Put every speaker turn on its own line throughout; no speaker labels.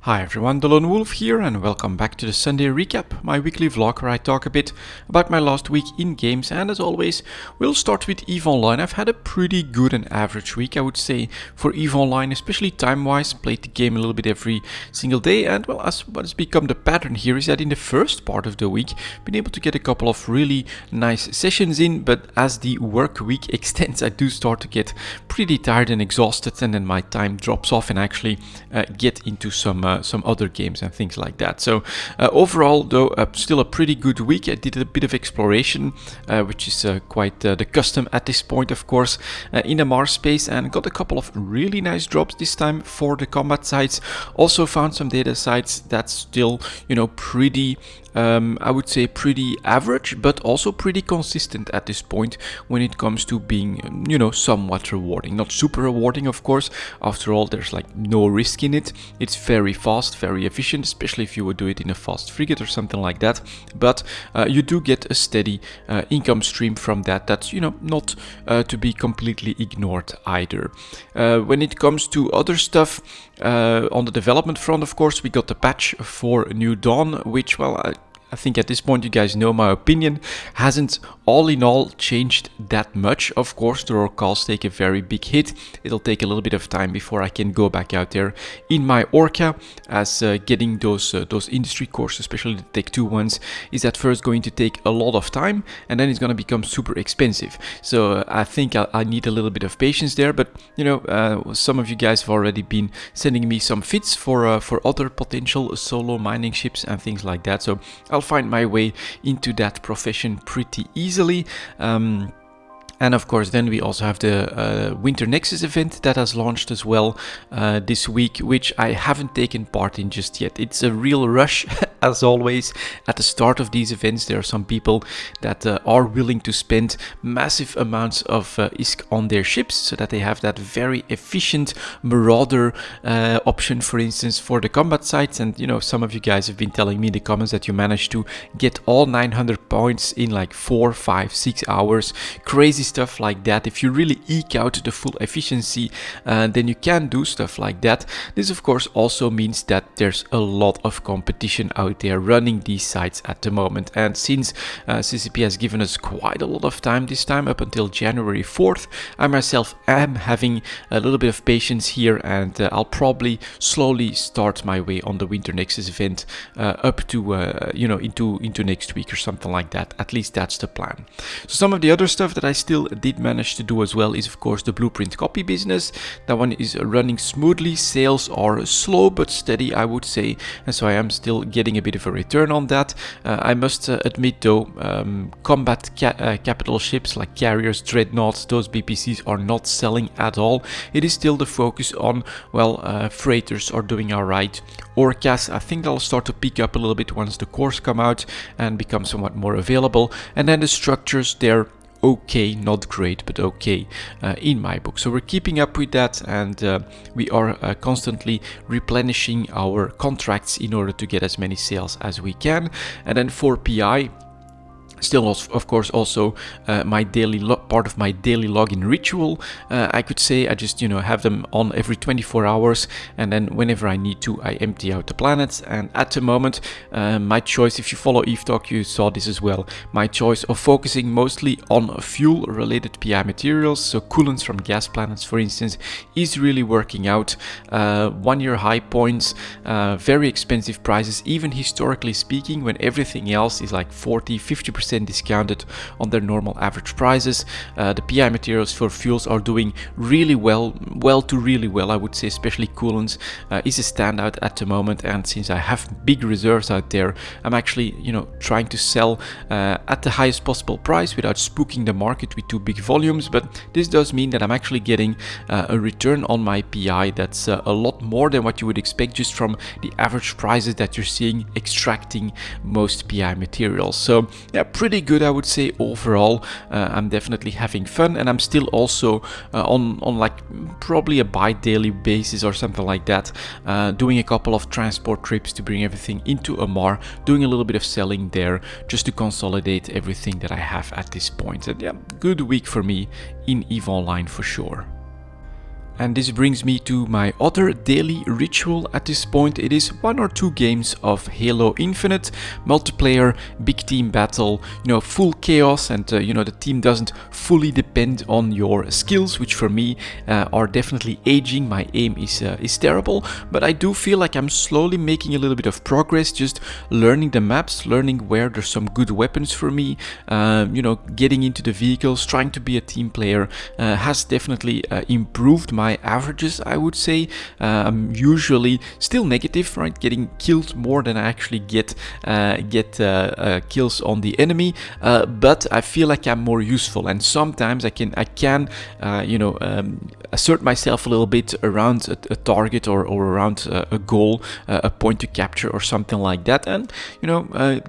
Hi everyone, delonewolf here and welcome back to the Sunday Recap, my weekly vlog where I talk a bit about my last week in games, and as always, we'll start with EVE Online. I've had a pretty good and average week, I would say, for EVE Online, especially time-wise. Played the game a little bit every single day, and well, as what has become the pattern here is that in the first part of the week, been able to get a couple of really nice sessions in, but as the work week extends, I do start to get pretty tired and exhausted, and then my time drops off and I actually get into some other games and things like that. So overall, though, still a pretty good week. I did a bit of exploration, which is quite the custom at this point, of course, in the Mars space, and got a couple of really nice drops this time for the combat sites. Also found some data sites that's still, pretty I would say pretty average, but also pretty consistent at this point when it comes to being, somewhat rewarding. Not super rewarding, of course. After all, there's like no risk in it. It's very fast, very efficient, especially if you would do it in a fast frigate or something like that. But you do get a steady income stream from that. That's, not to be completely ignored either. When it comes to other stuff, on the development front, of course, we got the patch for New Dawn, which, well, I think at this point you guys know my opinion, hasn't all in all changed that much. Of course, the raw costs take a very big hit. It'll take a little bit of time before I can go back out there in my Orca, as getting those industry courses, especially the Tech 2 ones, is at first going to take a lot of time, and then it's going to become super expensive. So I think I need a little bit of patience there, but some of you guys have already been sending me some fits for other potential solo mining ships and things like that. So I'll find my way into that profession pretty easily. And of course, then we also have the Winter Nexus event that has launched as well this week, which I haven't taken part in just yet. It's a real rush, as always. At the start of these events, there are some people that are willing to spend massive amounts of ISK on their ships so that they have that very efficient Marauder option, for instance, for the combat sites. And, some of you guys have been telling me in the comments that you managed to get all 900 points in like 4, 5, 6 hours. Crazy stuff like that. If you really eke out the full efficiency, then you can do stuff like that. This of course also means that there's a lot of competition out there running these sites at the moment, and since CCP has given us quite a lot of time this time, up until January 4th, I myself am having a little bit of patience here, and I'll probably slowly start my way on the Winter Nexus event up to into next week or something like that. At least that's the plan. So some of the other stuff that I still did manage to do as well is of course the blueprint copy business. That one is running smoothly. Sales are slow but steady, I would say, and so I am still getting a bit of a return on that. I must admit though, combat capital ships like carriers, dreadnoughts, those BPCs are not selling at all. It is still the focus on, freighters are doing alright. Orcas, I think they'll start to pick up a little bit once the cores come out and become somewhat more available, and then the structures, they're okay, not great, but okay in my book. So we're keeping up with that, and we are constantly replenishing our contracts in order to get as many sales as we can. And then for PI, still, of course, also my daily part of my daily login ritual. I could say I just have them on every 24 hours, and then whenever I need to, I empty out the planets. And at the moment, my choice, if you follow EVE Talk, you saw this as well, my choice of focusing mostly on fuel related PI materials, so coolants from gas planets for instance, is really working out. 1 year high points, very expensive prices, even historically speaking, when everything else is like 40-50% discounted on their normal average prices. The PI materials for fuels are doing really well to really well, I would say. Especially coolants is a standout at the moment, and since I have big reserves out there, I'm actually trying to sell at the highest possible price without spooking the market with too big volumes. But this does mean that I'm actually getting a return on my PI that's a lot more than what you would expect just from the average prices that you're seeing extracting most PI materials. So yeah, pretty good, I would say, overall. I'm definitely having fun, and I'm still also on like probably a bi-daily basis or something like that, doing a couple of transport trips to bring everything into Amar, doing a little bit of selling there just to consolidate everything that I have at this point. And yeah, good week for me in EVE Online for sure. And this brings me to my other daily ritual at this point. It is 1 or 2 games of Halo Infinite, multiplayer, big team battle, full chaos, and the team doesn't fully depend on your skills, which for me are definitely aging. My aim is terrible, but I do feel like I'm slowly making a little bit of progress, just learning the maps, learning where there's some good weapons for me, getting into the vehicles, trying to be a team player has definitely improved my averages, I would say. I'm usually still negative, right? Getting killed more than I actually get kills on the enemy, but I feel like I'm more useful, and sometimes I can assert myself a little bit around a target or around a goal, a point to capture or something like that, and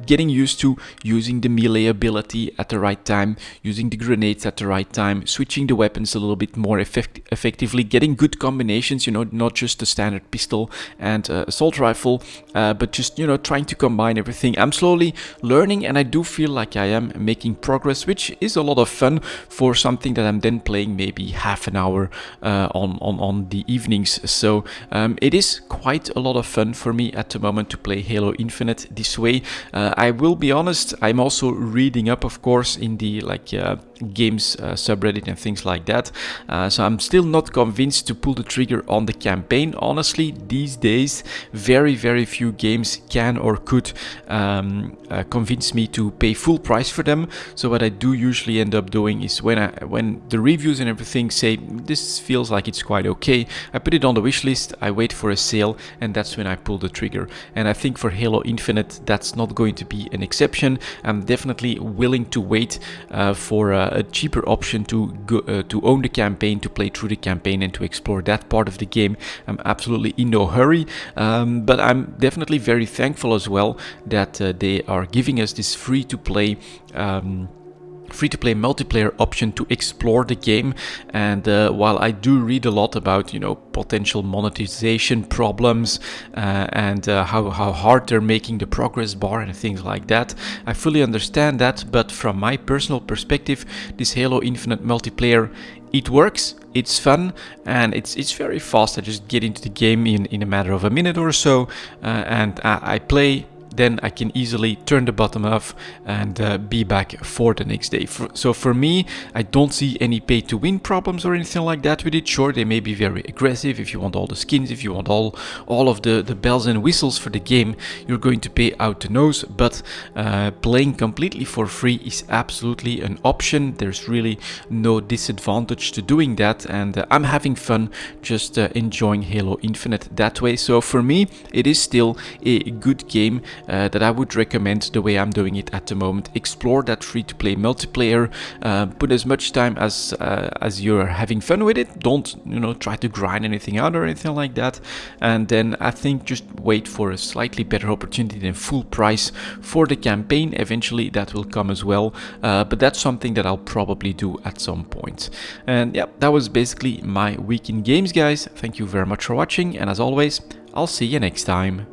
getting used to using the melee ability at the right time, using the grenades at the right time, switching the weapons a little bit more effectively, getting good combinations, not just the standard pistol and assault rifle, but just trying to combine everything. I'm slowly learning, and I do feel like I am making progress, which is a lot of fun for something that I'm then playing maybe half an hour on the evenings. So it is quite a lot of fun for me at the moment to play Halo Infinite this way. I will be honest, I'm also reading up, of course, in the games subreddit and things like that. So I'm still not convinced to pull the trigger on the campaign. Honestly, these days, very, very few games can or could convince me to pay full price for them. So what I do usually end up doing is when the reviews and everything say this feels like it's quite okay, I put it on the wish list, I wait for a sale, and that's when I pull the trigger. And I think for Halo Infinite, that's not going to be an exception. I'm definitely willing to wait for a cheaper option to own the campaign, to play through the campaign and to explore that part of the game. I'm absolutely in no hurry, but I'm definitely very thankful as well that they are giving us this free-to-play multiplayer option to explore the game. And while I do read a lot about potential monetization problems and how hard they're making the progress bar and things like that, I fully understand that. But from my personal perspective, this Halo Infinite multiplayer, it works, it's fun, and it's very fast. I just get into the game in a matter of a minute or so, and I play. Then I can easily turn the bottom off and be back for the next day. So for me, I don't see any pay to win problems or anything like that with it. Sure, they may be very aggressive. If you want all the skins, if you want all of the bells and whistles for the game, you're going to pay out the nose. But playing completely for free is absolutely an option. There's really no disadvantage to doing that, and I'm having fun just enjoying Halo Infinite that way. So for me, it is still a good game that I would recommend the way I'm doing it at the moment. Explore that free-to-play multiplayer, put as much time as you're having fun with it. Don't try to grind anything out or anything like that. And then I think just wait for a slightly better opportunity than full price for the campaign. Eventually that will come as well, but that's something that I'll probably do at some point. And yeah, that was basically my week in games, guys. Thank you very much for watching, and as always, I'll see you next time.